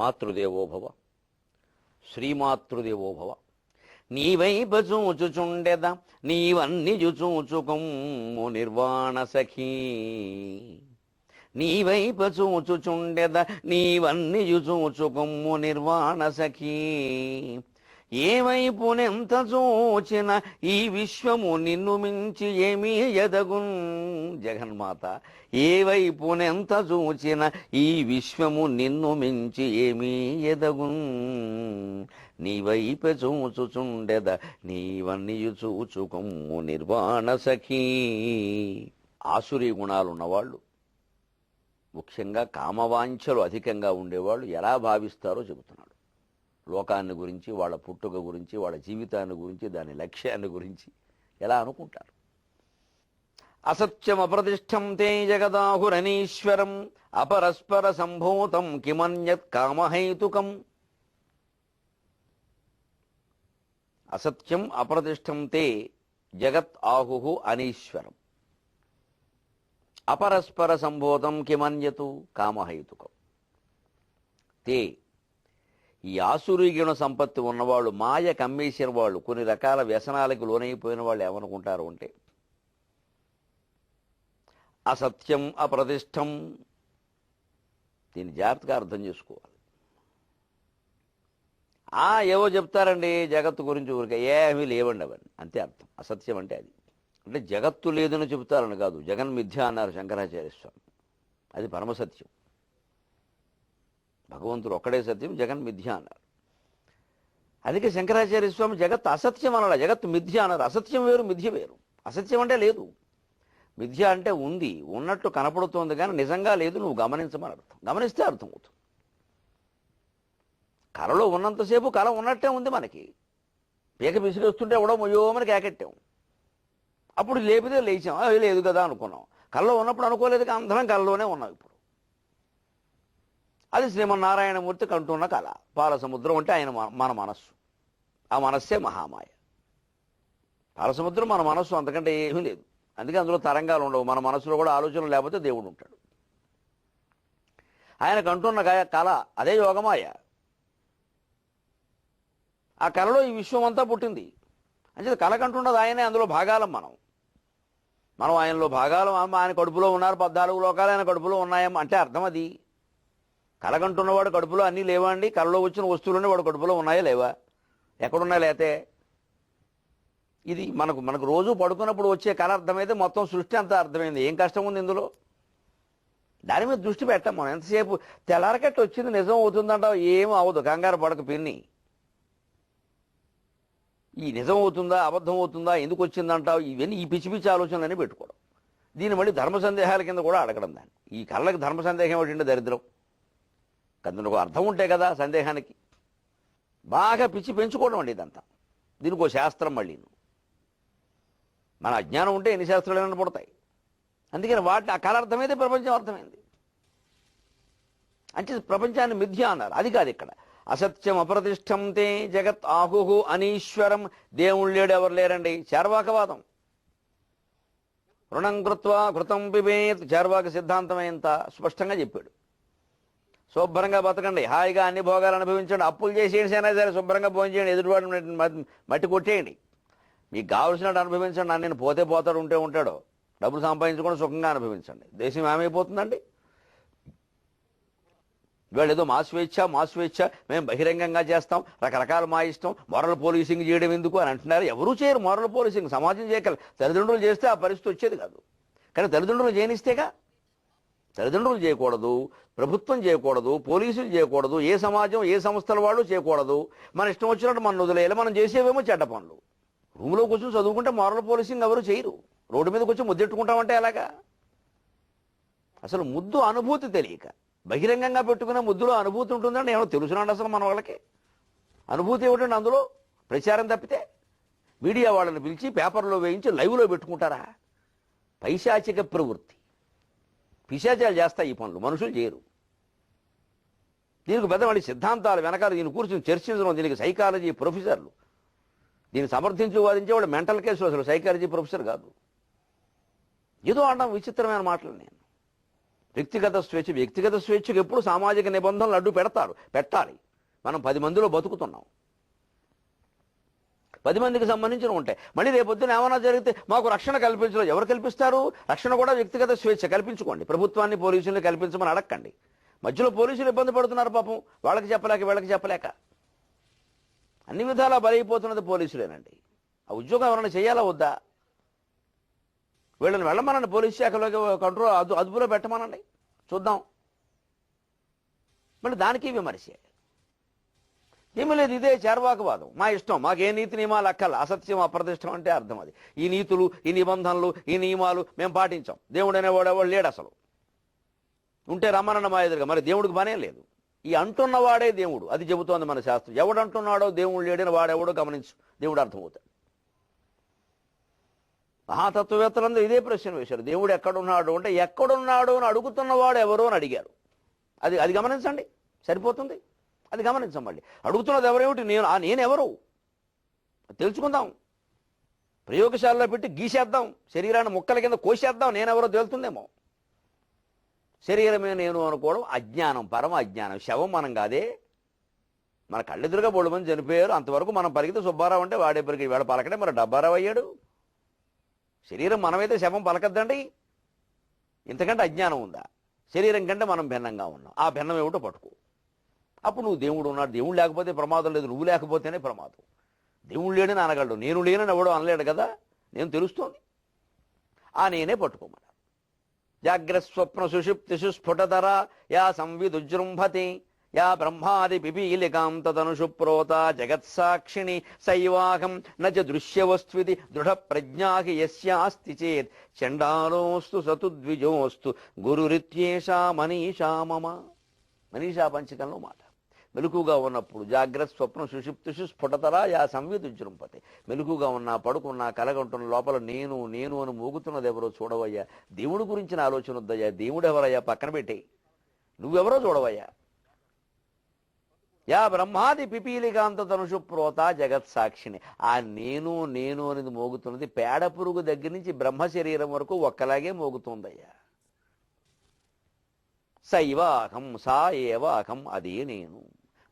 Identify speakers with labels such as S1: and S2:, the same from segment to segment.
S1: మాతృదేవోభవ, శ్రీమాతృదేవోభవ. నీవైప చూచుచుండెద నీవన్ని చూచుకొమ్ము నిర్వాణ సఖీ. నీవైప చూచుచుండెద నీవన్ని చూచుకొమ్ము నిర్వాణ సఖీ. ఏ వైపునెంత చూచిన ఈ విశ్వము నిన్ను మించి ఏమీ ఎదగున్. జగన్మాత, ఏ వైపునెంత చూచిన ఈ విశ్వము నిన్ను మించి ఏమీ ఎదగున్. నీ వైప చూచుచుండెద నీవన్నీయు చూచుకొమ్ము నిర్వాణ సఖీ. ఆసురీ గుణాలున్నవాళ్ళు, ముఖ్యంగా కామవాంఛలు అధికంగా ఉండేవాళ్ళు ఎలా భావిస్తారో చెబుతున్నాడు. లోకాన్ని గురించి, వాళ్ళ పుట్టుక గురించి, వాళ్ళ జీవితాన్ని గురించి, దాని లక్ష్యాన్ని గురించి ఎలా అనుకుంటారు. అసత్యం అప్రతిష్టం తే జగదాహురనీశ్వరం అపరస్పర సంభూతం కిమన్యత్ కామహైతుకం. అసత్యం అప్రతిష్టం తే జగత్ ఆహు అనీశ్వరం అపరస్పర సంభూతం కిమన్యతు కామహైతుకం. తే, ఈ ఆసురీగుణ సంపత్తి ఉన్నవాళ్ళు, మాయ కమ్మేసిన వాళ్ళు, కొన్ని రకాల వ్యసనాలకు లోనైపోయిన వాళ్ళు ఏమనుకుంటారు అంటే అసత్యం అప్రతిష్టం. దీన్ని జాగ్రత్తగా అర్థం చేసుకోవాలి. ఏవో చెప్తారండి జగత్తు గురించి, ఊరికే ఏమీ లేవండి అవన్నీ, అంతే అర్థం. అసత్యం అంటే అది. అంటే జగత్తు లేదని చెబుతారని కాదు. జగన్మిథ్య అన్నారు శంకరాచార్య స్వామి, అది పరమసత్యం. భగవంతుడు ఒక్కడే సత్యం, జగన్మిథ్య అన్నారు. అందుకే శంకరాచార్య స్వామి జగత్ అసత్యం అనాలి, జగత్ మిథ్య అన్నారు. అసత్యం వేరు, మిథ్య వేరు. అసత్యం అంటే లేదు, మిథ్య అంటే ఉంది, ఉన్నట్టు కనపడుతోంది కానీ నిజంగా లేదు, నువ్వు గమనించమని అర్థం. గమనిస్తే అర్థమవుతుంది. కళలో ఉన్నంతసేపు కళ ఉన్నట్టే ఉంది మనకి. పీక విసిరేస్తుంటే ఎవడో మొయ్యోమని కేకెట్టాం, అప్పుడు లేపితే లేచాం, లేదు కదా అనుకున్నాం. కళ్ళలో ఉన్నప్పుడు అనుకోలేదు, అందరం కళ్ళలోనే ఉన్నాం. ఇప్పుడు అది శ్రీమన్నారాయణమూర్తి కంటున్న కళ. పాలసముద్రం అంటే ఆయన మన మనస్సు, ఆ మనస్సే మహామాయ. పాలసముద్రం మన మనస్సు, అంతకంటే ఏమీ లేదు. అందుకే అందులో తరంగాలు ఉండవు. మన మనసులో కూడా ఆలోచన లేకపోతే దేవుడు ఉంటాడు. ఆయన కంటున్న కళ అదే యోగమాయ. ఆ కళలో ఈ విశ్వం అంతా పుట్టింది. అంటే కళ కంటున్నది ఆయనే, అందులో భాగాలం మనం ఆయనలో భాగాలం. ఆయన కడుపులో ఉన్నారు 14 లోకాలు ఆయన కడుపులో ఉన్నాయేమో అంటే అర్థం అది. కలగంటున్నవాడు కడుపులో అన్నీ లేవా అండి? కళలో వచ్చిన వస్తువులన్నీ వాడు కడుపులో ఉన్నాయా లేవా? ఎక్కడున్నాయి లేతే? ఇది మనకు రోజు పడుకున్నప్పుడు వచ్చే కళ అర్థమైతే మొత్తం సృష్టి అంతా అర్థమైంది. ఏం కష్టం ఉంది ఇందులో? దాని మీద దృష్టి పెట్టాం మనం. ఎంతసేపు తెల్లారకట్టు వచ్చింది నిజం అవుతుందంటావు, ఏం అవ్వదు, కంగారు పడక పిన్ని. ఈ నిజం అవుతుందా అబద్ధం అవుతుందా ఎందుకు వచ్చిందంటావు, ఇవన్నీ ఈ పిచ్చి పిచ్చి ఆలోచనలన్నీ పెట్టుకోవడం. దీన్ని మళ్ళీ ధర్మ సందేహాల కింద కూడా అడగడం. దాన్ని ఈ కళ్ళకి ధర్మ సందేహం ఏమిటంటే దరిద్రం. అందుకు అర్థం ఉంటే కదా సందేహానికి. బాగా పిచ్చి పెంచుకోవడం అండి ఇదంతా. దీనికి శాస్త్రం మళ్ళీ. మన అజ్ఞానం ఉంటే ఎన్ని శాస్త్రాలు ఏమైనా పుడతాయి. అందుకని వాటిని ఆ కళ అర్థమైతే ప్రపంచం అర్థమైంది. అంటే ప్రపంచాన్ని మిథ్య అన్నారు, అది కాదు ఇక్కడ. అసత్యం అప్రతిష్టం తే జగత్ ఆహుహు అనీశ్వరం. దేవుడు లేడు, ఎవరు లేరండి. చార్వాకవాదం. రుణం కృత్వా కృతం పిబేత్. చార్వాక సిద్ధాంతం ఎంత స్పష్టంగా చెప్పాడు. శుభ్రంగా బతకండి, హాయిగా అన్ని భోగాలు అనుభవించండి, అప్పులు చేసేసి అయినా సరే శుభ్రంగా భోజనం చేయండి, ఎదుటివాడిని మట్టి కొట్టేయండి, మీకు కావలసినట్టు అనుభవించండి. నేను పోతే పోతాడు, ఉంటే ఉంటాడు, డబ్బులు సంపాదించుకొని సుఖంగా అనుభవించండి. దేశం ఏమైపోతుందండి? ఇవాళ ఏదో మా స్వేచ్ఛ మేము బహిరంగంగా చేస్తాం, రకరకాల మా ఇష్టం, మోరల్ పోలీసింగ్ చేయడం ఎందుకు అని అంటున్నారు. ఎవరూ చేయరు మోరల్ పోలీసింగ్. సమాజం చేయగలరు. తల్లిదండ్రులు చేస్తే ఆ పరిస్థితి వచ్చేది కాదు. కానీ తల్లిదండ్రులు చేయనిస్తేగా. తల్లిదండ్రులు చేయకూడదు, ప్రభుత్వం చేయకూడదు, పోలీసులు చేయకూడదు, ఏ సమాజం ఏ సంస్థల వాళ్ళు చేయకూడదు. మన ఇష్టం వచ్చినట్టు మనం వదిలేయాలి. మనం చేసేవేమో చెడ్డ పనులు. రూమ్లో కూర్చొని చదువుకుంటే మోరల్ పోలీసింగ్ ఎవరు చేయరు. రోడ్డు మీదకి వచ్చి ముద్దెట్టుకుంటామంటే ఎలాగా? అసలు ముద్దు అనుభూతి తెలియక బహిరంగంగా పెట్టుకునే ముద్దులో అనుభూతి ఉంటుందండి. ఏమో తెలుసునండి అసలు మన వాళ్ళకి అనుభూతి ఏమిటండి అందులో? ప్రచారం తప్పితే. మీడియా వాళ్ళని పిలిచి పేపర్లో వేయించి లైవ్లో పెట్టుకుంటారా? పైశాచిక ప్రవృత్తి. పిశాచాలు చేస్తాయి ఈ పనులు, మనుషులు చేయరు. దీనికి పెద్దవాడి సిద్ధాంతాలు వెనకాల దీన్ని కూర్చొని చర్చించడం. దీనికి సైకాలజీ ప్రొఫెసర్లు, దీన్ని సమర్థించి వాదించే వాళ్ళు మెంటల్ కేసులు, అసలు సైకాలజీ ప్రొఫెసర్ కాదు. ఏదో అనడం విచిత్రమైన మాటలు. నేను వ్యక్తిగత స్వేచ్ఛకు ఎప్పుడు సామాజిక నిబంధనలు అడ్డు పెట్టాలి. మనం 10 మందిలో బతుకుతున్నాం, 10 మందికి సంబంధించిన ఉంటాయి. మళ్ళీ రేపొద్దున ఏమైనా జరిగితే మాకు రక్షణ కల్పించలేదు, ఎవరు కల్పిస్తారు? రక్షణ కూడా వ్యక్తిగత స్వేచ్ఛ కల్పించుకోండి. ప్రభుత్వాన్ని పోలీసుల్ని కల్పించమని అడగండి. మధ్యలో పోలీసులు ఇబ్బంది పడుతున్నారు పాపం, వాళ్ళకి చెప్పలేక వీళ్ళకి చెప్పలేక అన్ని విధాలా బలైపోతున్నది పోలీసులేనండి. ఆ ఉద్యోగం ఎవరైనా చేయాలా వద్దా? వీళ్ళని వెళ్ళమనండి, పోలీస్ శాఖలోకి అదుపులో పెట్టమనండి, చూద్దాం. మళ్ళీ దానికి విమర్శే ఏమీ లేదు, ఇదే చేర్వాకవాదం. మా ఇష్టం, మాకే నీతి నియమాలు అక్కల, అసత్యం అప్రతిష్టం అంటే అర్థం అది. ఈ నీతులు, ఈ నిబంధనలు, ఈ నియమాలు మేము పాటించాం. దేవుడు అనేవాడు ఎవడు లేడు, అసలు ఉంటే రమ్మనన్న మా ఎదురుగా. మరి దేవుడికి పనే లేదు. ఈ అంటున్నవాడే దేవుడు, అది చెబుతోంది మన శాస్త్రం. ఎవడంటున్నాడో దేవుడు లేడని వాడెవడో గమనించు, దేవుడు అర్థమవుతాడు. మహాతత్వవేత్తలందరూ ఇదే ప్రశ్న వేశారు, దేవుడు ఎక్కడున్నాడు అంటే, ఎక్కడున్నాడు అని అడుగుతున్నవాడు ఎవరో అని అడిగారు. అది గమనించండి, సరిపోతుంది. అది గమనించం. మళ్ళీ అడుగుతున్నది ఎవరేమిటి, నేనెవరు తెలుసుకుందాం. ప్రయోగశాలలో పెట్టి గీసేద్దాం, శరీరాన్ని ముక్కల కింద కోసేద్దాం, నేనెవరో తేలుతుందేమో. శరీరమే నేను అనుకోవడం అజ్ఞానం, పరమ అజ్ఞానం. శవం మనం కాదే, మన కళ్ళెదురుగా 3 మంది చనిపోయారు. అంతవరకు మనం పరిగితే సుబ్బారావు అంటే వాడే పరిగి వేళ పలకడే, మరి డబ్బారావు అయ్యాడు. శరీరం మనమైతే శవం పలకద్దండి. ఇంతకంటే అజ్ఞానం ఉందా? శరీరం కంటే మనం భిన్నంగా ఉన్నాం. ఆ భిన్నం ఏమిటో పట్టుకో. అప్పుడు నువ్వు దేవుడు ఉన్నాడు, దేవుడు లేకపోతే ప్రమాదం లేదు, నువ్వు లేకపోతేనే ప్రమాదం. దేవుడు లేడని అనగలడు, నేను లేనని ఎవడో అనలేడు కదా. నేను తెలుస్తోంది, ఆ నేనే పట్టుకోమన్నారు. జాగ్రస్వప్న సుషుప్తిషు స్ఫుటతరా యా సంవిదుజృంభతి యా బ్రహ్మాది పిపీలికాం తదనుషు ప్రోత జగత్సాక్షిణి సైవాహం నచ దృశ్యవస్త్వితి దృఢ ప్రజ్ఞాహి యస్యాస్తి చేత్ చండాలోస్తు సతుద్విజోస్తు గురురిత్యేషా మనీషా మమ. మనీషా పంచకంలో మాట. మెలకుగా ఉన్నప్పుడు జాగ్రత్త స్వప్న సుషుప్తిషు స్ఫుటతరా యా సంవిదుజృంభతి. మెలకుగా ఉన్నా, పడుకున్నా, కలగంటున్న లోపల నేను నేను అని మోగుతున్నది ఎవరో చూడవయ్యా. దేవుడి గురించిన ఆలోచన వద్దయ్యా. దేవుడు ఎవరయ్యా పక్కన పెట్టి, నువ్వెవరో చూడవయ్యా. యా బ్రహ్మాది పిపీలికాంత తనుషు ప్రోత జగత్ సాక్షిని. ఆ నేను నేను అనేది మోగుతున్నది పేడ పురుగు దగ్గర నుంచి బ్రహ్మ శరీరం వరకు ఒక్కలాగే మోగుతుందయ్యా. సైవాహం, సా ఏవ అహం, అదే నేను.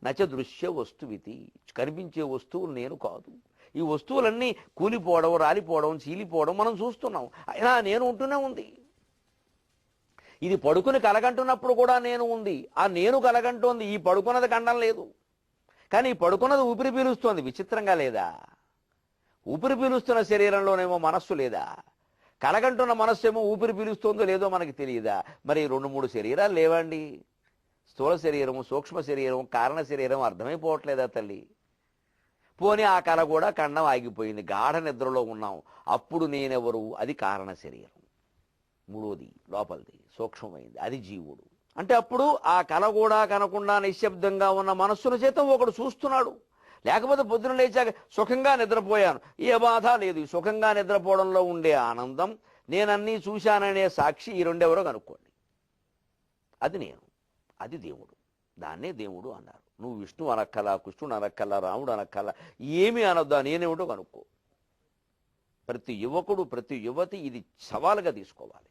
S1: నచ దృశ్య వస్తువితి, కనిపించే వస్తువులు నేను కాదు. ఈ వస్తువులన్నీ కూలిపోవడం, రాలిపోవడం, చీలిపోవడం మనం చూస్తున్నాం. అయినా నేను ఉంటూనే ఉంది. ఇది పడుకుని కలగంటున్నప్పుడు కూడా నేను ఉంది. ఆ నేను కలగంటోంది, ఈ పడుకున్నది కండం లేదు. కానీ ఈ పడుకున్నది ఊపిరి పీలుస్తోంది. విచిత్రంగా లేదా? ఊపిరి పీలుస్తున్న శరీరంలోనేమో మనస్సు లేదా? కలగంటున్న మనస్సు ఏమో ఊపిరి పీలుస్తుందో లేదో మనకి తెలియదా? మరి 2-3 శరీరాలు లేవండి. స్థూల శరీరం, సూక్ష్మ శరీరం, కారణ శరీరం. అర్థమైపోవట్లేదా తల్లి? పోనీ ఆ కళ కూడా కండం ఆగిపోయింది, గాఢ నిద్రలో ఉన్నాం. అప్పుడు నేనెవరు? అది కారణ శరీరం. మూడోది లోపలిది సూక్ష్మమైంది, అది జీవుడు. అంటే అప్పుడు ఆ కళ కూడా కనకుండా నిశ్శబ్దంగా ఉన్న మనస్సును చేత ఒకడు చూస్తున్నాడు. లేకపోతే పొద్దున లేచాక సుఖంగా నిద్రపోయాను, ఏ బాధ లేదు. సుఖంగా నిద్రపోవడంలో ఉండే ఆనందం, నేనన్నీ చూశాననే సాక్షి, ఈ రెండెవరో కనుక్కోండి. అది నేను, అది దేవుడు. దాన్నే దేవుడు అన్నారు. నువ్వు విష్ణు అనక్కల, కృష్ణుడు అనక్కల, రాముడు అనక్కల, ఏమీ అనొద్దా, నేనేమిటో కనుక్కో. ప్రతి యువకుడు, ప్రతి యువతి ఇది సవాలుగా తీసుకోవాలి.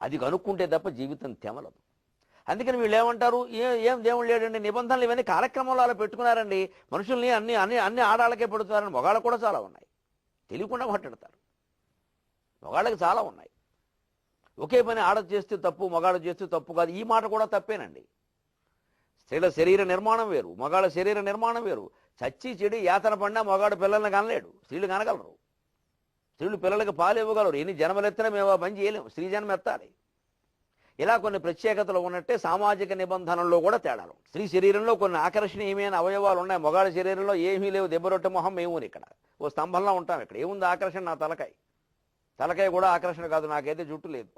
S1: అది కనుక్కుంటే తప్ప జీవితం తెమలదు. అందుకని వీళ్ళు ఏమంటారు, ఏం దేవుడు లేడండి, నిబంధనలు ఇవన్నీ కార్యక్రమాలు అలా పెట్టుకున్నారండి. మనుషుల్ని అన్ని అన్ని అన్ని ఆడాళ్ళకే పెడుతున్నారని. మగాళ్ళు కూడా చాలా ఉన్నాయి, తెలియకుండా మాట్లాడతారు. మగాళ్ళకి చాలా ఉన్నాయి. ఒకే పని ఆడ చేస్తే తప్పు, మగాడు చేస్తే తప్పు కాదు. ఈ మాట కూడా తప్పేనండి. స్త్రీల శరీర నిర్మాణం వేరు, మగాళ్ళ శరీర నిర్మాణం వేరు. చచ్చి చెడి యాతన పడినా మగాడు పిల్లల్ని కనలేడు, స్త్రీలు కనగలరు. స్త్రీలు పిల్లలకి పాలు ఇవ్వగలరు. ఎన్ని జన్మలెత్తినా మేము ఆ పని చేయలేము, స్త్రీ జన్మ ఎత్తాలి. ఇలా కొన్ని ప్రత్యేకతలు ఉన్నట్టే సామాజిక నిబంధనల్లో కూడా తేడాలు. స్త్రీ శరీరంలో కొన్ని ఆకర్షణీయమైన అవయవాలు ఉన్నాయి, మగాళ్ళ శరీరంలో ఏమీ లేవు. దెబ్బరొట్టె మొహం మేము ఇక్కడ ఓ స్తంభంలో ఉంటాం. ఇక్కడ ఏముంది ఆకర్షణ? నా తలకాయ కూడా ఆకర్షణ కాదు, నాకైతే జుట్టు లేదు.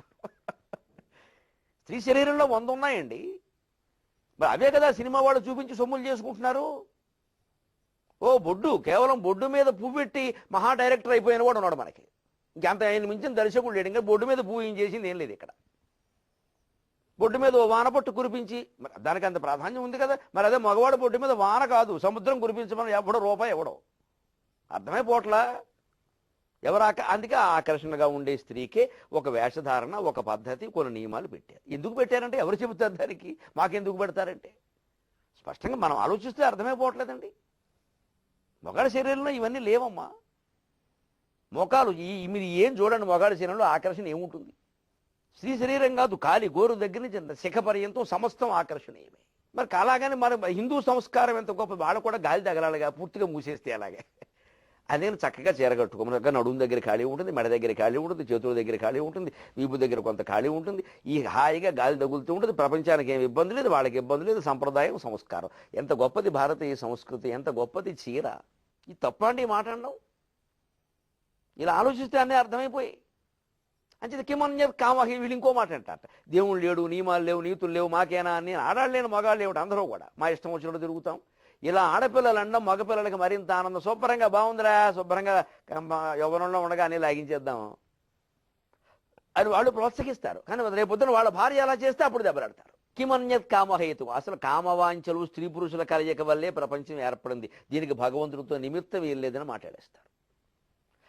S1: స్త్రీ శరీరంలో 100 ఉన్నాయండి. మరి అవే కదా సినిమా వాళ్ళు చూపించి సొమ్ములు చేసుకుంటున్నారు. ఓ బొడ్డు, కేవలం బొడ్డు మీద పువ్వు పెట్టి మహా డైరెక్టర్ అయిపోయిన వాడు ఉన్నాడు మనకి. ఇంకంత ఆయన మించిన దర్శకుడు లేడు. ఇంకా బొడ్డు మీద పువ్వు ఏం చేసింది ఏం లేదు ఇక్కడ. బొడ్డు మీద ఓ వాన పట్టు కురిపించి, మరి దానికి అంత ప్రాధాన్యం ఉంది కదా. మరి అదే మగవాడు బొడ్డు మీద వాన కాదు, సముద్రం కురిపించమని ఎవడో రూపాయి ఎవడో. అర్థమైపోవట్లా? అందుకే ఆ ఆకర్షణగా ఉండే స్త్రీకే ఒక వేషధారణ, ఒక పద్ధతి, కొన్ని నియమాలు పెట్టారు. ఎందుకు పెట్టారంటే ఎవరు చెబుతారు దానికి? మాకెందుకు పెడతారంటే స్పష్టంగా మనం ఆలోచిస్తే అర్థమైపోవట్లేదండి. మొగాడి శరీరంలో ఇవన్నీ లేవమ్మా. మోకాలు మీరు ఏం చూడండి, మొగాడి శరీరంలో ఆకర్షణ ఏముంటుంది? స్త్రీ శరీరం కాదు, కాలి గోరు దగ్గర నుంచి శిఖ పర్యంతం సమస్తం ఆకర్షణీయమే. మరి అలాగని మన హిందూ సంస్కారం ఎంత గొప్ప, వాళ్ళు కూడా గాలి తగలాలిగా, పూర్తిగా మూసేస్తే అలాగే. అదే చక్కగా చీరగట్టుకోమని నడుము దగ్గర ఖాళీ ఉంటుంది, మెడ దగ్గర ఖాళీ ఉంటుంది, చేతుల దగ్గర ఖాళీ ఉంటుంది, వీపు దగ్గర కొంత ఖాళీ ఉంటుంది. ఈ హాయిగా గాలి తగులుతూ ఉంటుంది. ప్రపంచానికి ఏమి ఇబ్బంది లేదు, వాళ్ళకి ఇబ్బంది లేదు. సంప్రదాయం, సంస్కారం ఎంత గొప్పది భారతీయ సంస్కృతి, ఎంత గొప్పది చీర. ఇది తప్పండి ఈ మాట అనడం. ఇలా ఆలోచిస్తే అన్నీ అర్థమైపోయాయి. అంచేది కిమన్య కామహి. వీళ్ళు ఇంకో మాట అంటారట, దేవుళ్ళు లేడు, నియమాలు లేవు, నీతులు లేవు, మాకేనా అని. ఆడాళ్ళు లేని మగాళ్ళు లేవు, అందరూ కూడా మా ఇష్టం వచ్చినట్టు తిరుగుతాం. ఇలా ఆడపిల్లలు అనడం మగపిల్లలకి మరింత ఆనందం. శుభ్రంగా బాగుందిరా, శుభ్రంగా యవ్వనంలో ఉండగా అన్నీ లాగించేద్దాం అని వాళ్ళు ప్రోత్సహిస్తారు. కానీ రేపొద్దున వాళ్ళ భార్య అలా చేస్తే అప్పుడు దెబ్బలాడతారు. కిమన్యత్ కామహేతు. అసలు కామవాంఛలు స్త్రీ పురుషుల కలయిక వల్లే ప్రపంచం ఏర్పడింది, దీనికి భగవంతుడితో నిమిత్తం ఏం లేదని మాట్లాడేస్తారు.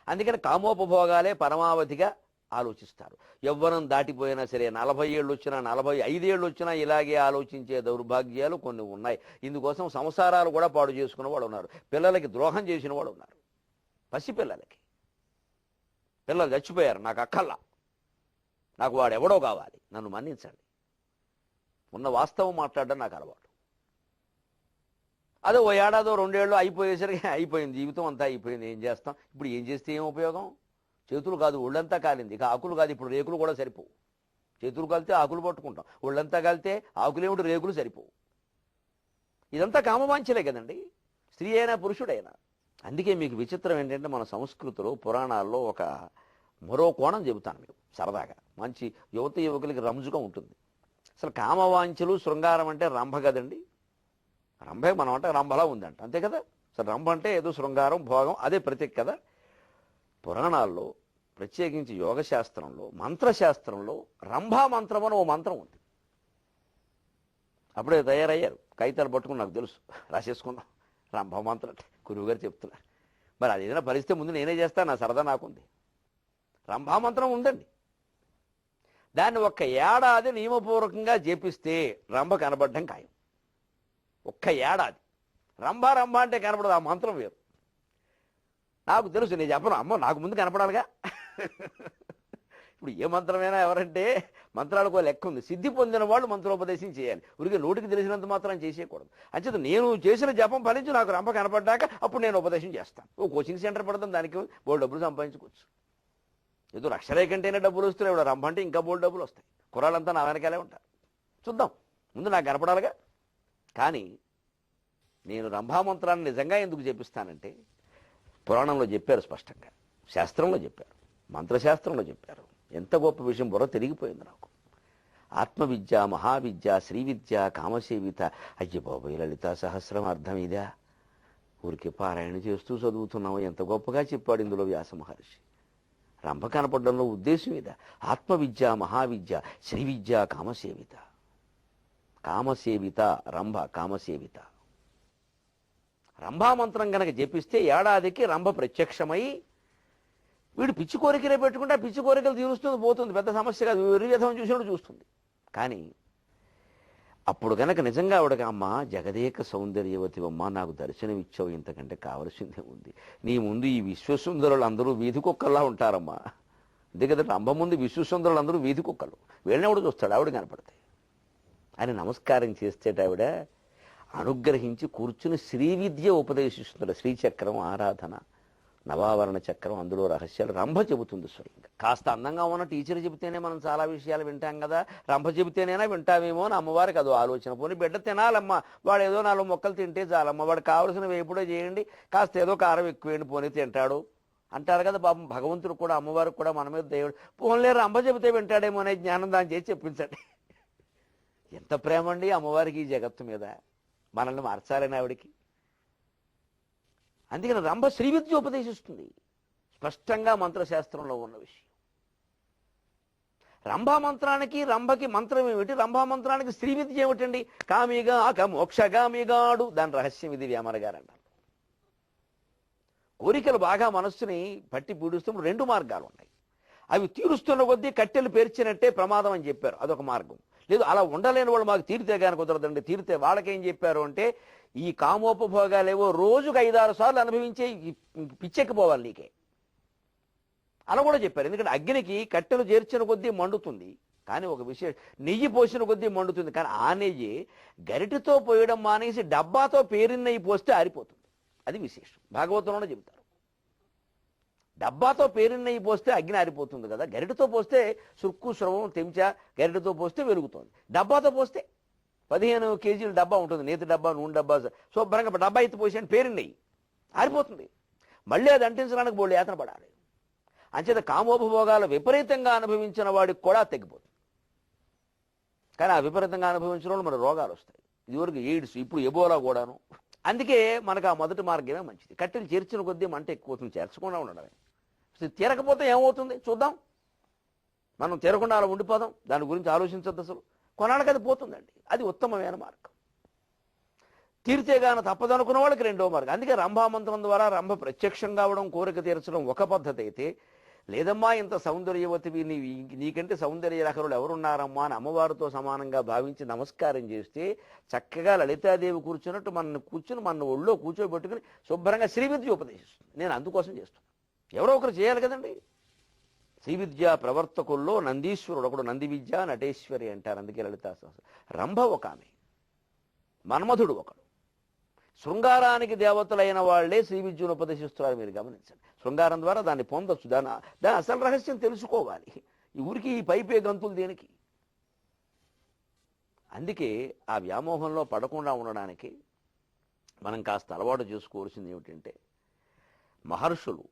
S1: అందుకని కామోపభోగాలే పరమావధిగా ఆలోచిస్తారు. యవ్వనం దాటిపోయినా సరే, 40 ఏళ్ళు వచ్చినా, 45 ఏళ్ళు వచ్చినా ఇలాగే ఆలోచించే దౌర్భాగ్యాలు కొన్ని ఉన్నాయి. ఇందుకోసం సంసారాలు కూడా పాడు చేసుకున్న వాళ్ళు ఉన్నారు, పిల్లలకి ద్రోహం చేసిన వాళ్ళు ఉన్నారు. పసిపిల్లలకి, పిల్లలు చచ్చిపోయారు, నాకు అక్కల్లా, నాకు వాడు ఎవడో కావాలి, నన్ను మన్నించండి. ఉన్న వాస్తవం మాట్లాడడం నాకు అలవాటు. అదే ఓ ఏడాదో 2 ఏళ్ళు అయిపోయేసరికి అయిపోయింది, జీవితం అంతా అయిపోయింది. ఏం చేస్తాం ఇప్పుడు? ఏం చేస్తే ఏం ఉపయోగం? చేతులు కాదు, ఒళ్ళంతా కాలింది. ఇక ఆకులు కాదు, ఇప్పుడు రేకులు కూడా సరిపోవు. చేతులు కాలితే ఆకులు పట్టుకుంటాం, ఒళ్ళంతా కాలితే ఆకులేమిటి, రేకులు సరిపోవు. ఇదంతా కామవాంఛలే కదండి, స్త్రీ అయినా పురుషుడైనా. అందుకే మీకు విచిత్రం ఏంటంటే, మన సంస్కృతిలో పురాణాల్లో ఒక మరో కోణం చెబుతాను మీకు సరదాగా. మంచి యువత యువకులకి రంజుగా ఉంటుంది. అసలు కామవాంఛలు, శృంగారం అంటే రంభ కదండి. రంభే మనం అంటే రంభలా ఉందంట, అంతే కదా. అసలు రంభ అంటే ఏదో శృంగారం, భోగం, అదే ప్రతీక కదా. పురాణాల్లో, ప్రత్యేకించి యోగశాస్త్రంలో, మంత్రశాస్త్రంలో రంభా మంత్రం అని ఓ మంత్రం ఉంది. అప్పుడే తయారయ్యారు, కాగితాలు పట్టుకుని, నాకు తెలుసు, రాసేసుకున్నాం. రంభా మంత్రం అంటే గురువుగారు చెప్తున్నారు. మరి అది ఏదైనా పరిస్థితి ముందు నేనే చేస్తాను, నా సరదా నాకుంది. రంభా మంత్రం ఉందండి. దాన్ని ఒక్క ఏడాది నియమపూర్వకంగా జపిస్తే రంభ కనబడడం ఖాయం. ఒక్క ఏడాది రంభా రంభా అంటే కనపడదు, ఆ మంత్రం వేరు. నాకు తెలుసు, నేను చెప్పను, అమ్మ నాకు ముందు కనపడాలిగా. ఇప్పుడు ఏ మంత్రమైనా ఎవరంటే మంత్రాలకు లెక్క ఉంది. సిద్ధి పొందిన వాళ్ళు మంత్రోపదేశం చేయాలి, ఊరికి నోటికి తెలిసినంత మాత్రం చేసేయకూడదు. అంచేత నేను చేసిన జపం ఫలించి నాకు రంభ కనపడ్డాక అప్పుడు నేను ఉపదేశం చేస్తాను. ఓ కోచింగ్ సెంటర్ పడతాం, దానికి బోల్డ్ డబ్బులు సంపాదించుకోవచ్చు. ఏదో లక్ష కంటేనే డబ్బులు వస్తున్నాయి, ఇప్పుడు రంభ అంటే ఇంకా బోల్డ్ డబ్బులు వస్తాయి. కుర్రాళ్ళంతా నా వెనకాలే ఉంటారు. చూద్దాం, ముందు నాకు కనపడాలిగా. కానీ నేను రంభామంత్రాన్ని నిజంగా ఎందుకు చెప్పిస్తానంటే, పురాణంలో చెప్పారు స్పష్టంగా, శాస్త్రంలో చెప్పారు, మంత్రశాస్త్రంలో చెప్పారు. ఎంత గొప్ప విషయం, బుర్ర తిరిగిపోయింది నాకు. ఆత్మవిద్య, మహావిద్య, శ్రీవిద్య, కామసేవిత. అయ్య బాబోయ్, లలితా సహస్రం అర్థం ఇదా? ఊరికి పారాయణ చేస్తూ చదువుతున్నావు. ఎంత గొప్పగా చెప్పాడు ఇందులో వ్యాస మహర్షి. రంభ కనపడడంలో ఉద్దేశం ఇదా? ఆత్మవిద్య, మహావిద్య, శ్రీవిద్య, కామసేవిత. కామసేవిత రంభ, కామసేవిత. రంభామంత్రం కనుక జపిస్తే ఏడాదికి రంభ ప్రత్యక్షమై, వీడు పిచ్చి కోరికలే పెట్టుకుంటే ఆ పిచ్చి కోరికలు తీరుస్తుంది, పోతుంది, పెద్ద సమస్య కాదు. విధం చూసినప్పుడు చూస్తుంది. కానీ అప్పుడు కనుక నిజంగా ఆవిడకి, అమ్మ జగదేక సౌందర్యవతివమ్మ, నాకు దర్శనం ఇచ్చావు, ఇంతకంటే కావలసిందే ఉంది. నీ ముందు ఈ విశ్వసుందరులు అందరూ వీధి కుక్కల్లా ఉంటారమ్మా. అంతే కదా, రంభ ముందు విశ్వసుందరులు అందరూ వీధి కుక్కలు, వీళ్ళని చూస్తాడు, ఆవిడ కనపడతాయి అని నమస్కారం చేస్తేట ఆవిడ అనుగ్రహించి కూర్చుని శ్రీవిద్య ఉపదేశిస్తుంది. శ్రీచక్రం, ఆరాధన, నవావరణ చక్రం, అందులో రహస్యాలు రంభ చెబుతుంది స్వయంగా. కాస్త అందంగా ఉన్న టీచర్ చెబితేనే మనం చాలా విషయాలు వింటాం కదా, రంభ చెబితేనైనా వింటామేమో అని అమ్మవారికి అదో ఆలోచన. పోనీ బిడ్డ తినాలమ్మ, వాడు ఏదో 4 మొక్కలు తింటే చాలమ్మ, వాడు కావలసిన వేపుడే చేయండి, కాస్త ఏదో కారం ఎక్కువేయండి, పోనీ తింటాడు అంటారు కదా. పాపం భగవంతుడు కూడా, అమ్మవారికి కూడా మన మీద దేవుడు, పోన్లే రంభ చెబితే వింటాడేమో అనే జ్ఞానం దాన్ని చేసి చెప్పించండి. ఎంత ప్రేమ అండి అమ్మవారికి ఈ జగత్తు మీద, మనల్ని మార్చాలని ఆవిడికి. అందుకని రంభ శ్రీవిద్య ఉపదేశిస్తుంది, స్పష్టంగా మంత్రశాస్త్రంలో ఉన్న విషయం. రంభామంత్రానికి, రంభకి మంత్రం ఏమిటి, రంభామంత్రానికి శ్రీవిద్య ఏమిటండి? కామిగా మోక్షగామిగాడు, దాని రహస్యం ఇది వేమన గారు అన్నారు. కోరికలు బాగా మనస్సుని పట్టి పీడిస్తున్న రెండు మార్గాలు ఉన్నాయి. అవి తీరుస్తున్న కొద్దీ కట్టెలు పేర్చినట్టే ప్రమాదం అని చెప్పారు, అదొక మార్గం. లేదు అలా ఉండలేని వాళ్ళు మాకు తీరితే కానీ కుదరదండి, తీరితే వాళ్ళకేం చెప్పారు అంటే ఈ కామోపభోగాలేవో రోజుకు 5-6 సార్లు అనుభవించే పిచ్చెక్కిపోవాలి నీకే అలా కూడా చెప్పారు. ఎందుకంటే అగ్నికి కట్టెలు చేర్చిన కొద్దీ మండుతుంది, కానీ ఒక విశేషం నెయ్యి పోసిన కొద్దీ మండుతుంది. కానీ ఆ నెయ్యి గరిటెతో పోయడం మానేసి డబ్బాతో పేరిన నెయ్యి పోస్తే ఆరిపోతుంది, అది విశేషం. భాగవతంలోనే చెబుతారు, డబ్బాతో పేరిన నెయ్యి పోస్తే అగ్ని ఆరిపోతుంది కదా, గరిటెతో పోస్తే సుక్కు స్రవం తెంచా గరిటెతో పోస్తే వెలుగుతుంది. డబ్బాతో పోస్తే 15 కేజీల డబ్బా ఉంటుంది, నేతి డబ్బా నూనె డబ్బా శుభ్రంగా డబ్బా ఎత్తి పోసి పేరిన నెయ్యి ఆరిపోతుంది. మళ్ళీ అది అంటించడానికి బోళ్ళు యాతన పడాలి. అంచేత కామోపభోగాలు విపరీతంగా అనుభవించిన వాడికి కూడా తగ్గిపోతుంది. కానీ ఆ విపరీతంగా అనుభవించిన వాళ్ళు మన రోగాలు వస్తాయి. ఇదివరకు ఎయిడ్స్, ఇప్పుడు ఎబోలా కూడాను. అందుకే మనకు ఆ మొదటి మార్గమే మంచిది. కట్టెలు చేర్చిన కొద్దీ మంట ఎక్కువ చేర్చకుండా ఉండడమే. తీరకపోతే ఏమవుతుంది చూద్దాం, మనం తీరకుండా అలా ఉండిపోదాం, దాని గురించి ఆలోచించద్దు అసలు. కొనాళ్ళకి అది పోతుందండి, అది ఉత్తమమైన మార్గం. తీరితేగాన తప్పదనుకున్న వాళ్ళకి రెండో మార్గం. అందుకే రంభామంత్రం ద్వారా రంభ ప్రత్యక్షం కావడం, కోరిక తీర్చడం ఒక పద్ధతి అయితే, లేదమ్మా ఇంత సౌందర్యవతివి నీకంటే సౌందర్యలహరులు ఎవరున్నారమ్మా అని అమ్మవారితో సమానంగా భావించి నమస్కారం చేస్తే చక్కగా లలితాదేవి కూర్చున్నట్టు మన ఒళ్ళో కూర్చోబెట్టుకుని శుభ్రంగా శ్రీవిద్య ఉపదేశిస్తుంది. నేను అందుకోసం చేస్తున్నాను, ఎవరో ఒకరు చేయాలి కదండి. శ్రీవిద్యా ప్రవర్తకుల్లో నందీశ్వరుడు ఒకడు, నంది విద్య నటేశ్వరి అంటారు. అందుకే లలితా రంభ ఒక ఆమె, మన్మధుడు ఒకడు. శృంగారానికి దేవతలైన వాళ్లే శ్రీ విద్యను ఉపదేశిస్తున్నారు, మీరు గమనించండి. శృంగారం ద్వారా దాన్ని పొందొచ్చు, దాని అసలు రహస్యం తెలుసుకోవాలి. ఈ ఊరికి ఈ పైపే గంతులు దేనికి? అందుకే ఆ వ్యామోహంలో పడకుండా ఉండడానికి మనం కాస్త అలవాటు చేసుకోవాల్సింది ఏమిటంటే, మహర్షులు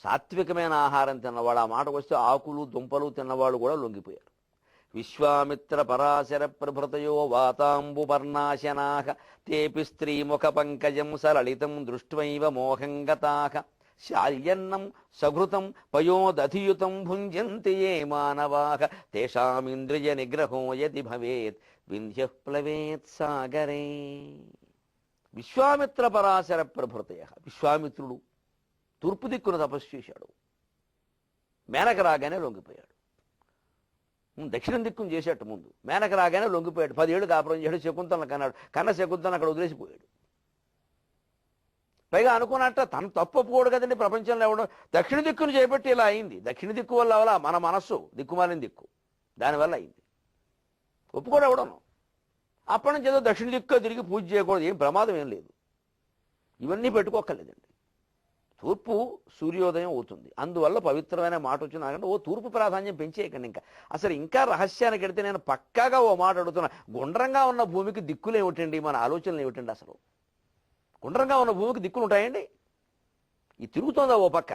S1: సాత్వికమైన ఆహారం తిన్నవాడు, ఆ మాటకు వస్తే ఆకులు దుంపలు తిన్నవాళ్ళు కూడా లొంగిపోయారు. విశ్వామిత్ర పరాశర ప్రభృతయో వాతాంబుపర్ణాశనాః తేపి స్త్రీముఖ పంకజం సలలితం దృష్ట్వైవ మోహం గతాః శాల్యన్నం సఘృతం పయోదధియుతం భుంజంతి ఏ మానవాః తేషామింద్రియ నిగ్రహో యది భవేత్ వింధ్యః ప్లవేత్ సాగరే. విశ్వామిత్ర పరాశర ప్రభృతయః, విశ్వామిత్రుడు తూర్పు దిక్కును తపస్సు చేశాడు, మేనక రాగానే లొంగిపోయాడు. దక్షిణం దిక్కును చేసేట ముందు మేనక రాగానే లొంగిపోయాడు. 10 ఏళ్ళు కాపురం చేశాడు, శకుంతలను కన్నాడు. శకుంతలను అక్కడ వదిలేసిపోయాడు. పైగా అనుకున్నట్ట తను తప్పు ఒప్పుకోడు కదండి. ప్రపంచంలో ఎవడో దక్షిణ దిక్కును చేపట్టి ఇలా అయింది. దక్షిణ దిక్కు వల్ల అవలా మన మనస్సు దిక్కుమాలిన దిక్కు, దానివల్ల అయింది. ఒప్పుకోడు ఎవడను. అప్పటి నుంచి ఏదో దక్షిణ దిక్కు తిరిగి పూజ చేయకూడదు, ఏం ప్రమాదం ఏం లేదు. ఇవన్నీ పెట్టుకోక్కర్లేదండి. తూర్పు సూర్యోదయం అవుతుంది, అందువల్ల పవిత్రమైన మాట వచ్చింది. నాకంటే తూర్పు ప్రాధాన్యం పెంచేయకండి. అసలు ఇంకా రహస్యానికి వెడితే నేను పక్కాగా మాట అడుగుతున్నా, గుండ్రంగా ఉన్న భూమికి దిక్కులు ఏమిటండి? మన ఆలోచనలు ఏమిటండి? అసలు గుండ్రంగా ఉన్న భూమికి దిక్కులు ఉంటాయండి? ఇది తిరుగుతుందా ఓ పక్క?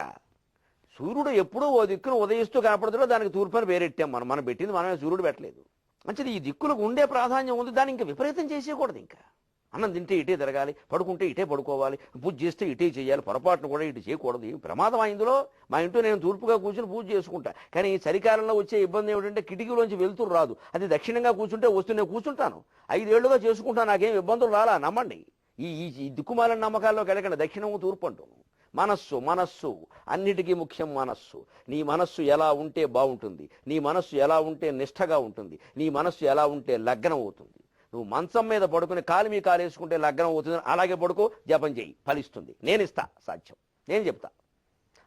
S1: సూర్యుడు ఎప్పుడూ ఓ దిక్కును ఉదయిస్తూ కనపడుతుందో దానికి తూర్పు అని పేరెట్టాం. మనం పెట్టింది మనమే, సూర్యుడు పెట్టలేదు. మంచిది, ఈ దిక్కులకు ఉండే ప్రాధాన్యం ఉంది, దాన్ని ఇంకా విపరీతం చేసేయకూడదు. ఇంకా అన్నం తింటే ఇటే తిరగాలి, పడుకుంటే ఇటే పడుకోవాలి, పూజ చేస్తే ఇటే చేయాలి, పొరపాటును కూడా ఇటు చేయకూడదు. ఏం ప్రమాదం ఇందులో? మా ఇంట్లో నేను తూర్పుగా కూర్చుని పూజ చేసుకుంటా, కానీ చలికాలంలో వచ్చే ఇబ్బంది ఏమిటంటే కిటికీలోంచి వెళ్తురు రాదు. అది దక్షిణంగా కూర్చుంటే వస్తూ నేను కూర్చుంటాను, 5 ఏళ్లుగా చేసుకుంటాను, నాకేం ఇబ్బందులు రాలా. నమ్మండి, ఈ దిక్కుమాలిన నమ్మకాల్లో వెళ్ళకండి. దక్షిణము తూర్పు అంటాను. మనస్సు అన్నిటికీ ముఖ్యం. నీ మనస్సు ఎలా ఉంటే బాగుంటుంది, నీ మనస్సు ఎలా ఉంటే నిష్ఠగా ఉంటుంది, నీ మనస్సు ఎలా ఉంటే లగ్నం అవుతుంది. నువ్వు మంచం మీద పడుకుని కాలు మీ కాలు వేసుకుంటే లగ్నం అవుతుంది, అలాగే పడుకో, జపం చేయి, ఫలిస్తుంది. నేను ఇస్తా సాధ్యం, నేను చెప్తా.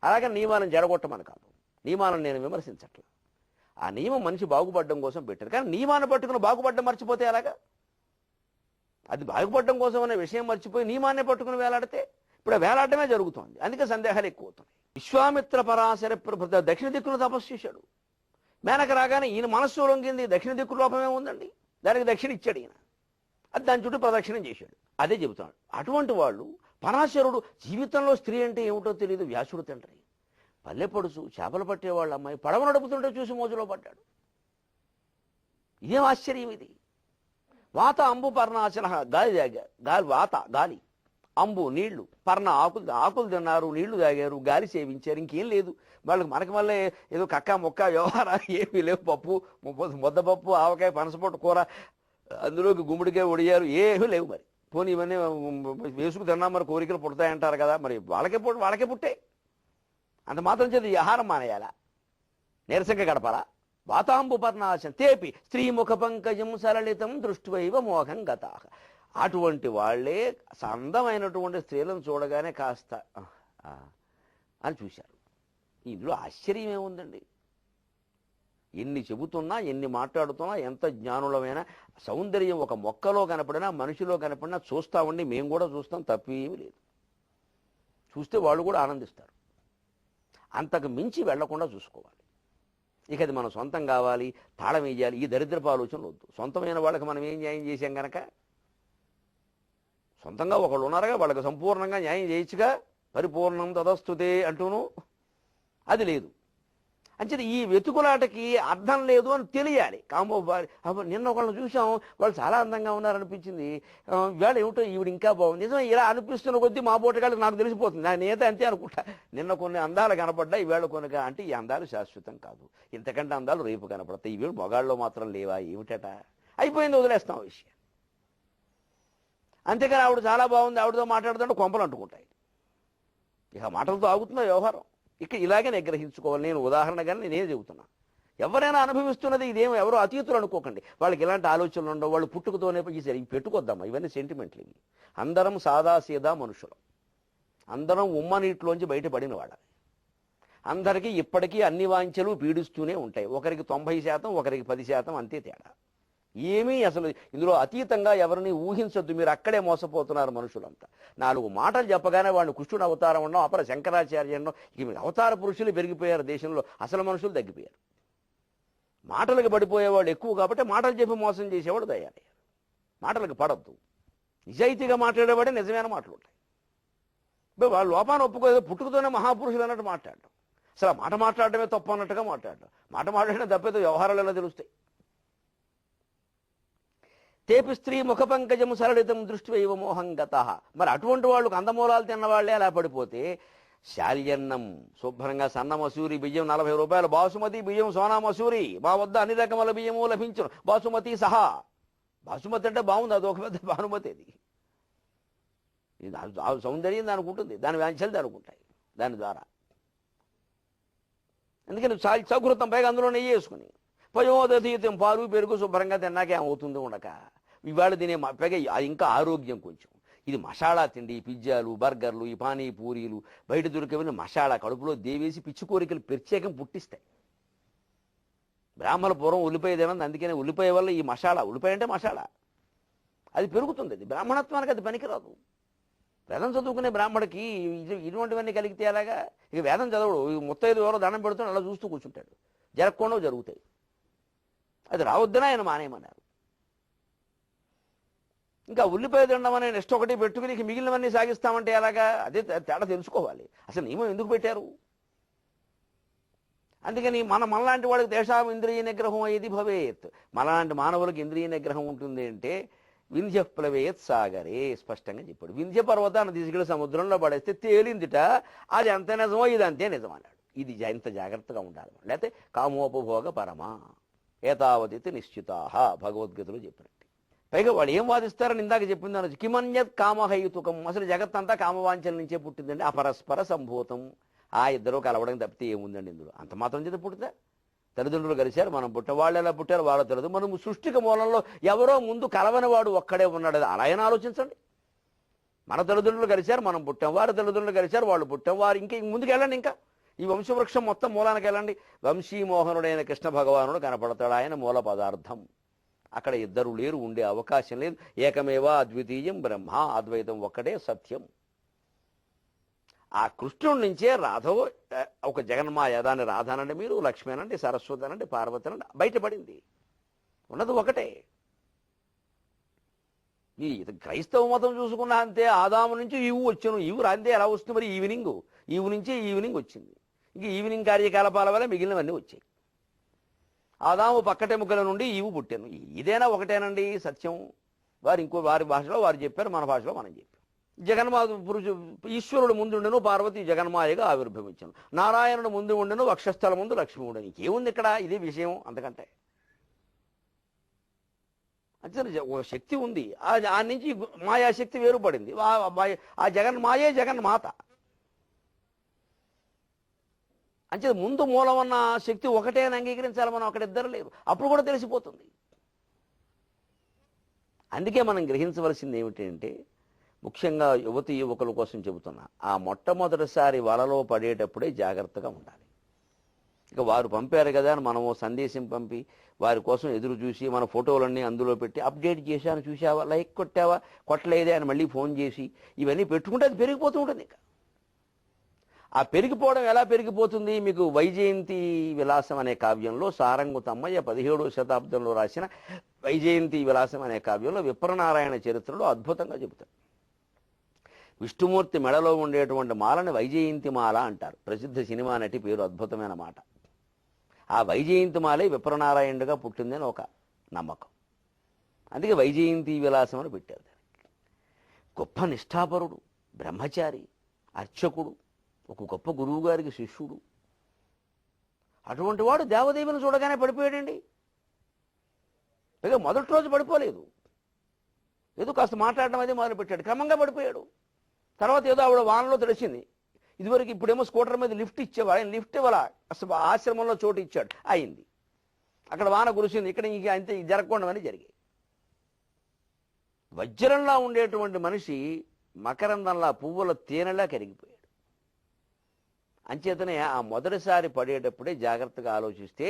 S1: అలాగే నియమాలను జడగొట్టమని కాదు, నియమాలను నేను విమర్శించట్లా. ఆ నియమం మనిషి బాగుపడడం కోసం పెట్టారు. కానీ నియమాన్ని పట్టుకుని బాగుపడడం మర్చిపోతే ఎలాగా? అది బాగుపడడం కోసం అనే విషయం మర్చిపోయి నియమాన్ని పట్టుకుని వేలాడితే ఇప్పుడు వేలాడమే జరుగుతోంది. అందుకే సందేహాలు ఎక్కువ అవుతున్నాయి. విశ్వామిత్ర పరాశర ప్రభృత దక్షిణ దిక్కును తపస్సు చేశాడు. మేనక రాగానే ఈయన మనస్సు లొంగింది. దక్షిణ దిక్కు లోపమే ఉందండి, దానికి దక్షిణ ఇచ్చాడు ఈయన. అది దాని చుట్టూ ప్రదక్షిణం చేశాడు. అదే చెబుతున్నాడు. అటువంటి వాళ్ళు పరాశరుడు జీవితంలో స్త్రీ అంటే ఏమిటో తెలియదు. వ్యాసుడు తండ్రి పల్లెపడుచు చేపలు పట్టేవాళ్ళ అమ్మాయి పడవ నడుపుతుంటే చూసి మోజులో పడ్డాడు. ఇదేం ఆశ్చర్యం ఇది? వాత అంబు పర్ణాచన, గాలి వాత గాలి, అంబు నీళ్లు, పర్ణ ఆకులు తిన్నారు, నీళ్లు తాగారు, గాలి సేవించారు. ఇంకేం లేదు వాళ్ళకి. మనకి వల్లే ఏదో కక్క మొక్క వ్యవహారాలు ఏమీ లేవు. పప్పు, ముద్దపప్పు, ఆవకాయ, పనసపొట్టు కూర, అందులోకి గుమ్మడికాయ ఒడియారు ఏమీ లేవు. మరి పోనీ ఇవన్నీ వేసుకు తిన్నా మరి కోరికలు పుడతాయంటారు కదా, మరి వాళ్ళకే పుట్టాయి. అంత మాత్రం చేత ఈ ఆహారం మానేయాలా, నీరసంగా గడపాలా? వాతాంబు పర్ణాశం తేపి స్త్రీముఖ పంకజం సరళితం దృష్టివైవ మోహం గతా. అటువంటి వాళ్లే అందమైనటువంటి స్త్రీలను చూడగానే కాస్త అని చూశారు. ఇందులో ఆశ్చర్యం ఏముందండి? ఎన్ని చెబుతున్నా, ఎన్ని మాట్లాడుతున్నా, ఎంత జ్ఞానులమైనా సౌందర్యం ఒక మొక్కలో కనపడినా, మనిషిలో కనపడినా చూస్తా ఉండి మేము కూడా చూస్తాం, తప్పేమీ లేదు. చూస్తే వాళ్ళు కూడా ఆనందిస్తారు. అంతకు మించి వెళ్లకుండా చూసుకోవాలి. ఇక అది మనం సొంతం కావాలి, తాళం వేయాలి, ఈ దరిద్రపు ఆలోచనలు వద్దు. సొంతమైన వాళ్ళకి మనం ఏం న్యాయం చేశాం కనుక, సొంతంగా ఒకళ్ళు ఉన్నారుగా, వాళ్ళకి సంపూర్ణంగా న్యాయం చేయొచ్చుగా. పరిపూర్ణం తదస్తుతే అంటూను అది లేదు. అంచేది ఈ వెతుకులాటకి అర్థం లేదు అని తెలియాలి. నిన్న ఒకళ్ళని చూసాం, వాళ్ళు చాలా అందంగా ఉన్నారనిపించింది, ఇవాళ ఏమిటో ఈవిడ ఇంకా బాగుంది. నిజమే, ఇలా అనిపిస్తున్న కొద్దీ మా బోటగాళ్ళకి నాకు తెలిసిపోతుంది. నా నేత అంతే అనుకుంటా. నిన్న కొన్ని అందాలు కనపడ్డా, ఈవేళ కొన్ని అంటే ఈ అందాలు శాశ్వతం కాదు, ఇంతకంటే అందాలు రేపు కనపడతాయి. ఈవేళ మొగాళ్ళలో మాత్రం లేవా ఏమిటట, అయిపోయింది, వదిలేస్తాం ఆ విషయం. అంతేకాని ఆవిడ చాలా బాగుంది, ఆవిడతో మాట్లాడుతుంటే కొంపలు అంటుకుంటాయి. ఇక మాటలతో ఆగుతుందా వ్యవహారం? ఇక ఇలాగే నిగ్రహించుకోవాలి. నేను ఉదాహరణగానే నేనే చెబుతున్నా. ఎవరైనా అనుభవిస్తున్నది, ఇదేమో ఎవరో అతీతులు అనుకోకండి. వాళ్ళకి ఇలాంటి ఆలోచనలు ఉండవు. వాళ్ళు పుట్టుకతోనే ఇవి పెట్టుకొద్దామా, ఇవన్నీ సెంటిమెంట్లు. ఇవి అందరం సాదాసీదా మనుషులం, అందరం ఉమ్మ నీటిలోంచి బయటపడిన వాళ్ళని. అందరికీ ఇప్పటికీ అన్ని వాంఛలు పీడిస్తూనే ఉంటాయి. ఒకరికి 90%, ఒకరికి 10%, అంతే తేడా. ఏమీ అసలు ఇందులో అతీతంగా ఎవరిని ఊహించొద్దు. మీరు అక్కడే మోసపోతున్నారు మనుషులంతా. 4 మాటలు చెప్పగానే వాడిని కృష్ణుడు అవతారం ఉండడం, అపర శంకరాచార్య ఉండడం, ఇక అవతార పురుషులు పెరిగిపోయారు దేశంలో, అసలు మనుషులు తగ్గిపోయారు. మాటలకు పడిపోయేవాడు ఎక్కువ కాబట్టి మాటలు చెప్పి మోసం చేసేవాడు తయారయ్యారు. మాటలకు పడద్దు, నిజాయితీగా మాట్లాడేవాడే నిజమైన మాటలు ఉంటాయి. వాళ్ళు లోపాన్ని ఒప్పుకోలేదు, పుట్టుకతోనే మహాపురుషులు అన్నట్టు మాట్లాడడం, అసలు మాట మాట్లాడటమే తప్పు అన్నట్టుగా మాట్లాడడం. మాట మాట్లాడడం తప్పేదో వ్యవహారాలు ఎలా తెలుస్తాయి? తేపి స్త్రీ ముఖ పంకజము సరళితం దృష్టివైవ మోహం గతః. మరి అటువంటి వాళ్ళు కందమూలాలు తిన్నవాళ్లే అలా పడిపోతే, శాల్యన్నం శుభ్రంగా సన్న మసూరి బియ్యం 40 రూపాయలు, బాసుమతి బియ్యం సోనా మసూరి, మా వద్ద అన్ని రకముల బియ్యము లభించును, బాసుమతి సహా. బాసుమతి అంటే బాగుంది, అదొక పెద్ద భానుమతి. అది సౌందర్యం దానికి ఉంటుంది, దాని వ్యాంఛలు దానికి ఉంటాయి. దాని ద్వారా అందుకని సౌకృతం, పైగా అందులో నెయ్యి వేసుకుని పయోదతీతం, పాలు పెరుగు శుభ్రంగా తిన్నాక ఏమవుతుంది ఉండక. ఇవాళ తినే పైగా ఇంకా ఆరోగ్యం కొంచెం. ఇది మసాలా తిండి, పిజ్జాలు, బర్గర్లు, ఈ పానీపూరీలు, బయట దొరికేవన్నీ మసాలా, కడుపులో దేవేసి పిచ్చి కోరికలు ప్రత్యేకం పుట్టిస్తాయి. బ్రాహ్మణ పూర్వం ఉల్లిపాయ తినంది, అందుకనే ఉల్లిపాయ వల్ల ఈ మసాలా, ఉల్లిపాయ అంటే మసాలా, అది పెరుగుతుంది. అది బ్రాహ్మణత్వానికి అది పనికిరాదు. వేదం చదువుకునే బ్రాహ్మడికి ఇటువంటివన్నీ కలిగితే అలాగా. ఇక వేదం చదవడు, ముత్తైదు ఎవరో దండం పెడుతుంటే అలా చూస్తూ కూర్చుంటాడు, జరగకుండా జరుగుతాయి. అది రావద్దనే ఆయన మానేయమన్నారు. ఇంకా ఉల్లిపాయ తినడం అనే నెక్స్ట్ ఒకటి పెట్టుకుని మిగిలినవన్నీ సాగిస్తామంటే ఎలాగా? అదే తేడా తెలుసుకోవాలి. అసలు నియమం ఎందుకు పెట్టారు? అందుకని మనలాంటి వాడికి దేశాం ఇంద్రియ నిగ్రహం ఏది భవేత్. మనలాంటి మానవులకు ఇంద్రియ నిగ్రహం ఉంటుంది అంటే వింధ్య ప్లవేత్ సాగరే, స్పష్టంగా చెప్పాడు. వింధ్య పర్వతాన్ని తీసుకెళ్లి సముద్రంలో పడేస్తే తేలిందిట, అది అంత నిజమో ఇది అంతే నిజం అన్నాడు. ఇది ఇంత జాగ్రత్తగా ఉండాలి. లేకపోతే కామోపభోగ పరమా ఏతావతి నిశ్చితాహ, భగవద్గీతలో చెప్పినట్టు. పైగా వాళ్ళు ఏం వాదిస్తారని ఇందాక చెప్పింది అనొచ్చు. కిమన్యత్ కామహైతుకం, అసలు జగత్తంతా కామవాంఛల నుంచే పుట్టిందండి. అపరస్పర సంభూతం, ఆ ఇద్దరు కలవడం తప్పితే ఏముందండి ఇందులో? అంత మాత్రం చేత పుట్టితే తల్లిదండ్రులు కలిశారు, మనం పుట్ట, వాళ్ళు ఎలా పుట్టారు వాళ్ళ తెలియదు. మనం సృష్టిక మూలంలో ఎవరో ముందు కలవని వాడు ఒక్కడే ఉన్నాడు. అలా అయినా ఆలోచించండి. మన తల్లిదండ్రులు కలిశారు, మనం పుట్టాం, వారి తల్లిదండ్రులు కలిశారు, వాళ్ళు పుట్టాం, వారు ఇంకా ముందుకు వెళ్ళండి. ఇంకా ఈ వంశవృక్షం మొత్తం మూలానికి వెళ్ళండి. వంశీమోహనుడైన కృష్ణ భగవానుడు కనపడతాడు, ఆయన మూల పదార్థం. అక్కడ ఇద్దరు లేరు, ఉండే అవకాశం లేదు. ఏకమేవా అద్వితీయం బ్రహ్మ, అద్వైతం ఒక్కటే సత్యం. ఆ కృష్ణుడి నుంచే రాధవ ఒక జగన్మాయ, దాన్ని రాధానండి, మీరు లక్ష్మీనండి, సరస్వతి అనండి, పార్వతి అనండి, బయటపడింది. ఉన్నది ఒకటే. ఈ క్రైస్తవ మతం చూసుకున్నా అంతే. ఆదాము నుంచి ఈవు వచ్చాను, ఈవు రాందే ఎలా వస్తుంది మరి? ఈవు నుంచి ఈవినింగ్ వచ్చింది. ఇంక ఈవినింగ్ కార్యకలాపాల వల్ల మిగిలినవన్నీ వచ్చాయి. ఆదాము పక్కటెముకల నుండి ఈవు పుట్టాను. ఇదేనా ఒకటేనండి సత్యం? వారి భాషలో వారు చెప్పారు, మన భాషలో మనం చెప్పాం. జగన్మాత ఈశ్వరుడు ముందుండెను, పార్వతి జగన్మాయగా ఆవిర్భవించను. నారాయణుడు ముందు ఉండెను, వక్షస్థల ముందు లక్ష్మి ఉండను. ఇంకేముంది ఇక్కడ? ఇదే విషయం. అంతకంటే అంటే ఒక శక్తి ఉంది, ఆ నుంచి మాయాశక్తి వేరుపడింది. ఆ జగన్ మాయే జగన్ మాత. అంటే ముందు మూలం ఉన్న శక్తి ఒకటే అని అంగీకరించాలి మనం, అక్కడ ఇద్దరు లేరు, అప్పుడు కూడా తెలిసిపోతుంది. అందుకే మనం గ్రహించవలసింది ఏమిటంటే, ముఖ్యంగా యువతి యువకుల కోసం చెబుతున్నా, ఆ మొట్టమొదటిసారి వలలో పడేటప్పుడే జాగ్రత్తగా ఉండాలి. ఇక వారు పంపారు కదా అని మనము సందేశం పంపి వారి కోసం ఎదురు చూసి మన ఫోటోలన్నీ అందులో పెట్టి అప్డేట్ చేశాను చూసావా, లైక్ కొట్టావా, కొట్టలేదే అని మళ్ళీ ఫోన్ చేసి ఇవన్నీ పెట్టుకుంటే అది పెరిగిపోతూ ఉంటుంది. ఇక ఆ పెరిగిపోవడం ఎలా పెరిగిపోతుంది? మీకు వైజయంతి విలాసం అనే కావ్యంలో సారంగు తమ్మయ్య 17వ శతాబ్దంలో రాసిన వైజయంతి విలాసం అనే కావ్యంలో విప్రనారాయణ చరిత్రలో అద్భుతంగా చెబుతారు. విష్ణుమూర్తి మెడలో ఉండేటువంటి మాలని వైజయంతి మాల అంటారు. ప్రసిద్ధ సినిమా నటి పేరు, అద్భుతమైన మాట. ఆ వైజయంతి మాలే విప్రనారాయణుడిగా పుట్టిందని ఒక నమ్మకం. అందుకే వైజయంతి విలాసం అని పెట్టారు దానికి. గొప్ప నిష్ఠాపరుడు, బ్రహ్మచారి, అర్చకుడు, ఒక గొప్ప గురువు గారికి శిష్యుడు. అటువంటి వాడు దేవదేవుని చూడగానే పడిపోయాడండి. పైగా మొదటి రోజు పడిపోలేదు, ఏదో కాస్త మాట్లాడడం అది మొదలుపెట్టాడు, క్రమంగా పడిపోయాడు. తర్వాత ఏదో ఆవిడ వానలో తెలిసింది. ఇదివరకు ఇప్పుడేమో స్కూటర్ మీద లిఫ్ట్ ఇచ్చేవాడు, ఆయన లిఫ్ట్ ఇవ్వాల, అసలు ఆశ్రమంలో చోటు ఇచ్చాడు, అయింది. అక్కడ వాన కురిసింది, ఇక్కడ ఇంక అంతే జరగకుండామని జరిగాయి. వజ్రంలా ఉండేటువంటి మనిషి మకరందంలా పువ్వుల తేనెలా కరిగిపోయాడు. అంచేతనే ఆ మొదటిసారి పడేటప్పుడే జాగ్రత్తగా ఆలోచిస్తే,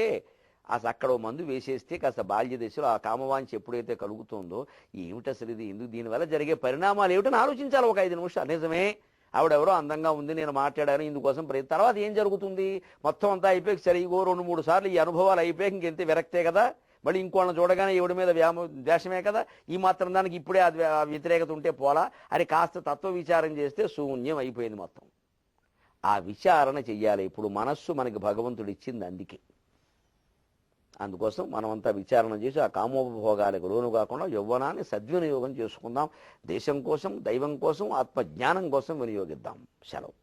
S1: అసలు అక్కడ మందు వేసేస్తే కాస్త బాల్య దశలో ఆ కామవాంఛ ఎప్పుడైతే కలుగుతుందో, ఏమిటి అసలు ఇది, ఎందుకు, దీనివల్ల జరిగే పరిణామాలు ఏమిటని ఆలోచించాలి ఒక 5 నిమిషాలు. నిజమే, ఆవిడెవరో అందంగా ఉంది, నేను మాట్లాడాను ఇందుకోసం తర్వాత ఏం జరుగుతుంది? మొత్తం అంతా అయిపోయి సరే ఇంకో 2-3 సార్లు ఈ అనుభవాలు అయిపోయి ఇంకెంత విరక్తే కదా, మళ్ళీ ఇంకోళ్ళని చూడగానే ఎవడి మీద ద్వేషమే కదా, ఈ మాత్రం దానికి ఇప్పుడే ఆ వ్యతిరేకత ఉంటే పోలా అని కాస్త తత్వ విచారం చేస్తే శూన్యం అయిపోయింది మొత్తం. ఆ విచారణ చెయ్యాలి. ఇప్పుడు మనస్సు మనకి భగవంతుడు ఇచ్చింది, అందుకోసం మనమంతా విచారణ చేసి ఆ కామోపభోగాలకు లోను కాకుండా యవ్వనాన్ని సద్వినియోగం చేసుకుందాం. దేశం కోసం, దైవం కోసం, ఆత్మజ్ఞానం కోసం వినియోగిద్దాం. సెలవు.